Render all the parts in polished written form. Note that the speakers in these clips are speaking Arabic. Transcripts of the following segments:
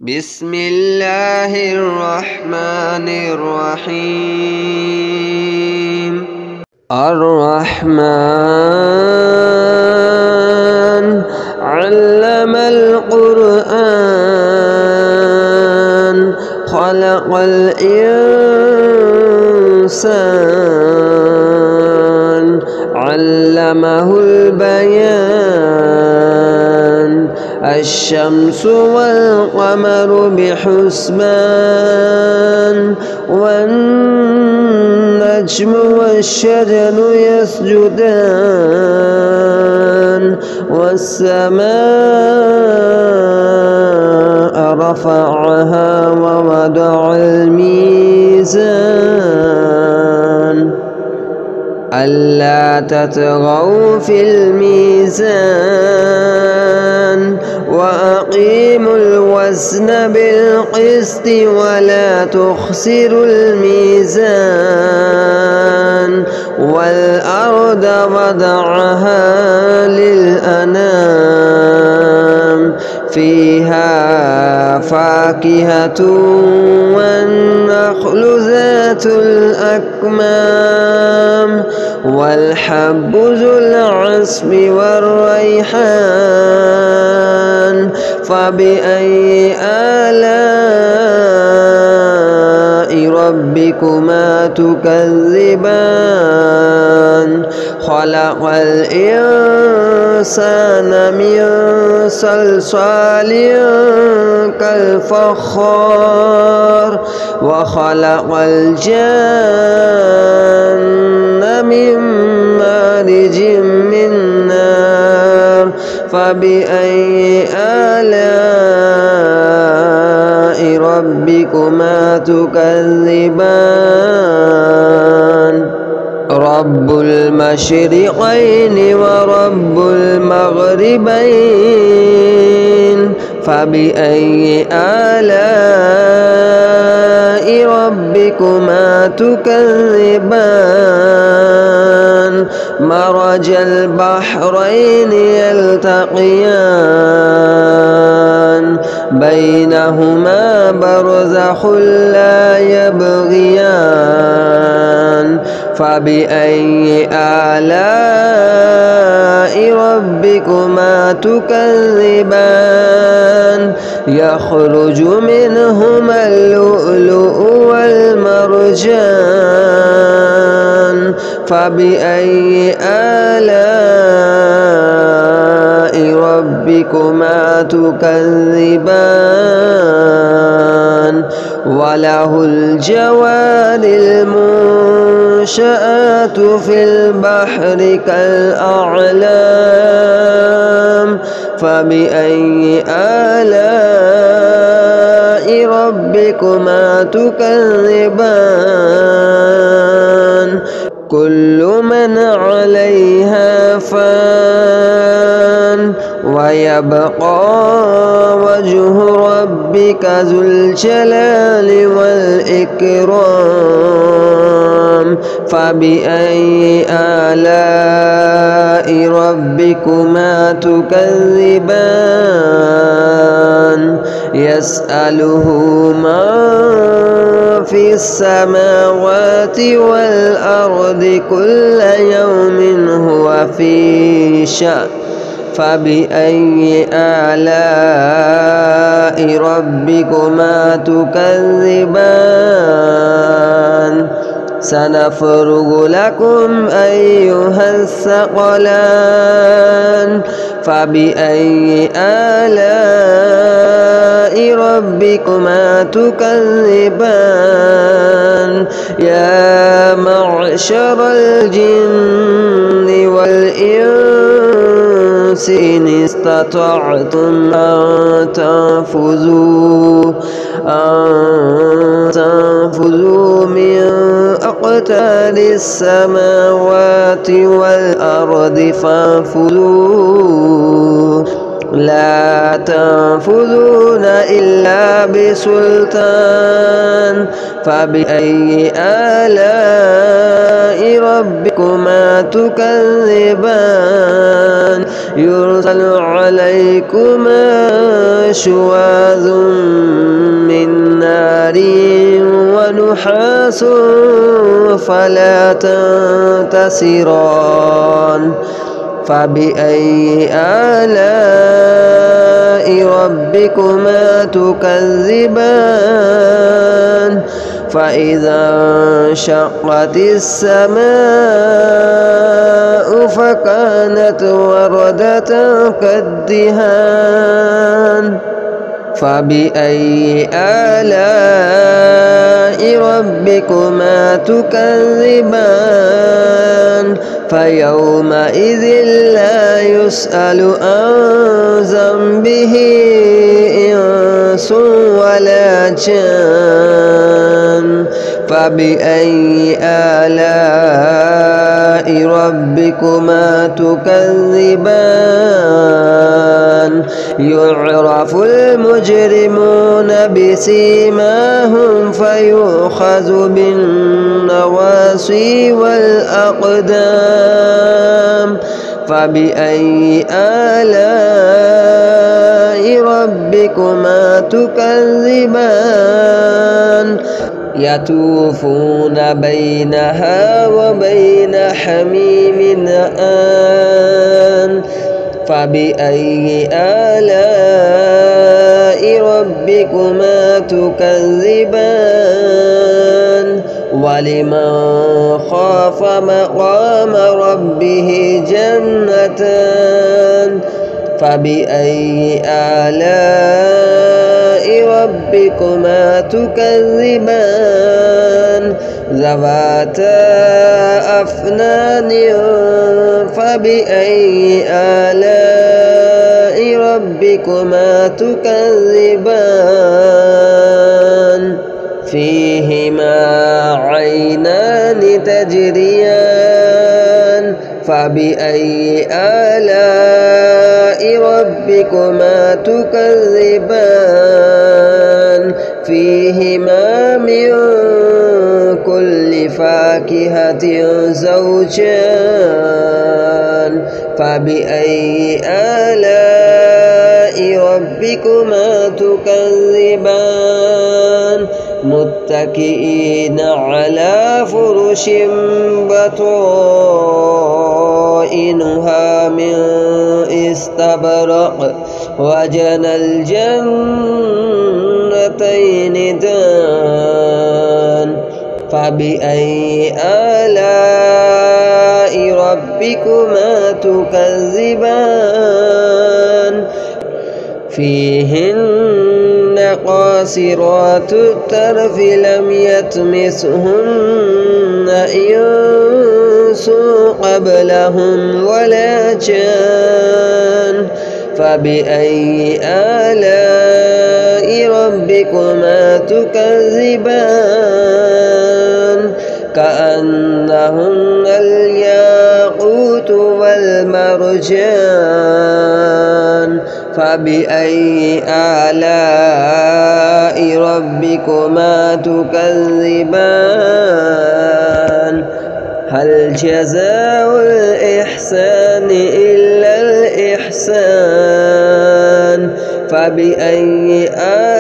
بسم الله الرحمن الرحيم. الرحمن علم القرآن خلق الإنسان علمه البيان. الشمس والقمر بحسبان والنجم والشجر يسجدان والسماء رفعها ووضع الميزان ألا تطغوا في الميزان وأقيموا الوزن بالقسط ولا تخسروا الميزان والأرض وضعها للأنام فيها فاكهة والنخل ذات الأكمام والحب ذو العصف والريحان. فبأي آلاء ربكما تكذبان؟ خلق الإنسان من صلصال كالفخار وخلق الجن من مارج من نار. فبأي آلاء ربكما تكذبان؟ رب المشرقين ورب المغربين. فبأي آلاء ربكما تكذبان؟ مرج البحرين يلتقيان بينهما برزخ لا يبغيان. فبأي آلاء ربكما تكذبان؟ يخرج منهما اللؤلؤ والمرجان. فبأي آلاء ربكما تكذبان؟ وله الجوار المنشآت في البحر كالأعلام. فبأي آلاء ربكما تكذبان؟ كل من عليها فان ويبقى وجه ربك ذو الجلال والإكرام. فبأي آلاء ربكما تكذبان؟ يسأله من في السماوات والأرض كل يوم هو في شأن. فبأي آلاء ربكما تكذبان؟ سنفرغ لكم أيها الثقلان. فبأي آلاء ربكما تكذبان؟ يا معشر الجن والإنس إن استطعتم أن تنفذوا من أقطار السماوات والأرض فانفذوا لا تنفذون إلا بسلطان. فبأي آلاء ربكما تكذبان؟ يرسل عليكما شواذ نحاس فلا تنتصران فبأي آلاء ربكما تكذبان فإذا انشقت السماء فكانت وردة كالدهان فبأي آلاء ربكما تكذبان فيومئذ لا يسأل عن ذنبه إنس ولا جان فبأي آلاء ربكما تكذبان يعرف المجرمون بسيماهم فيؤخذ بالنواصي والأقدام فبأي آلاء ربكما تكذبان يطوفون بينها وبين حميم آن فبأي آلاء ربكما تكذبان ولمن خاف مقام ربه جنتان فبأي آلاء ربكما تكذبان ذواتا أفنان فبأي آلاء ربكما تكذبان فيهما عينان تجريان فبأي آلاء ربكما تكذبان فيهما من كل فاكهة زوجان فبأي آلاء ربكما تكذبان متكئين على فرش بطائنها من استبرق وجنى الجنتين دان فبأي آلاء ربكما تكذبان فيهن قاصرات الطرف لم يطمثهن إنس قبلهم ولا جان فبأي آلاء ربكما تكذبان كأنهن الياقوت والمرجان فبأي آلاء ربكما تكذبان هل جزاء الإحسان إلا الإحسان فبأي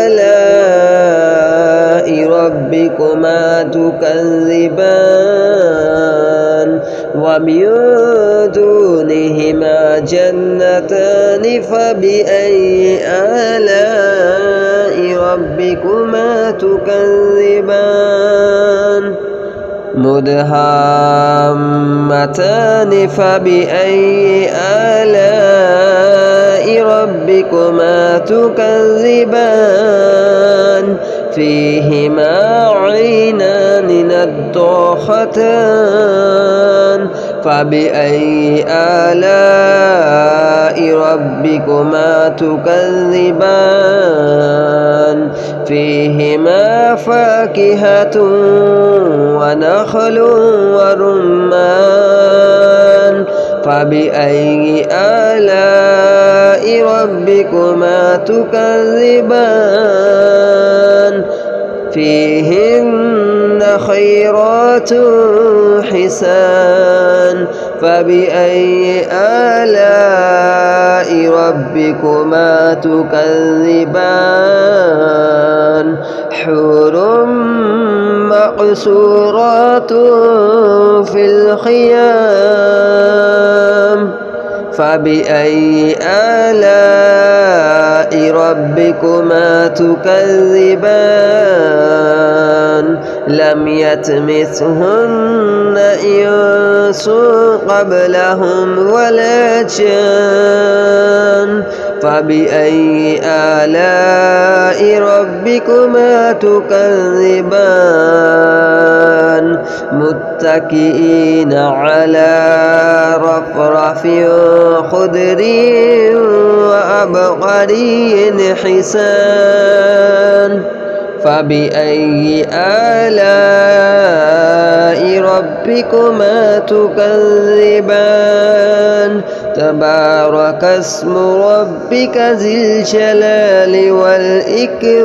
آلاء ربكما تكذبان ومن دونهما جنتان فبأي آلاء ربكما تكذبان مدهامتان فبأي آلاء ربكما تكذبان فيهما عينان نضاختان فبأي آلاء ربكما تكذبان فيهما فاكهة ونخل ورمان فبأي آلاء ربكما تكذبان فيهن خيرات حسان فبأي آلاء ربكما تكذبان حور مقصورات في الخيام فبأي آلاء ربكما تكذبان لم يطمثهن إنس قبلهم ولا جان فبأي آلاء ربكما تكذبان متكئين على رفرف خضر وعبقري حسان فبأي آلاء ربكما تكذبان تبارك اسم ربك ذي الجلال والإكرام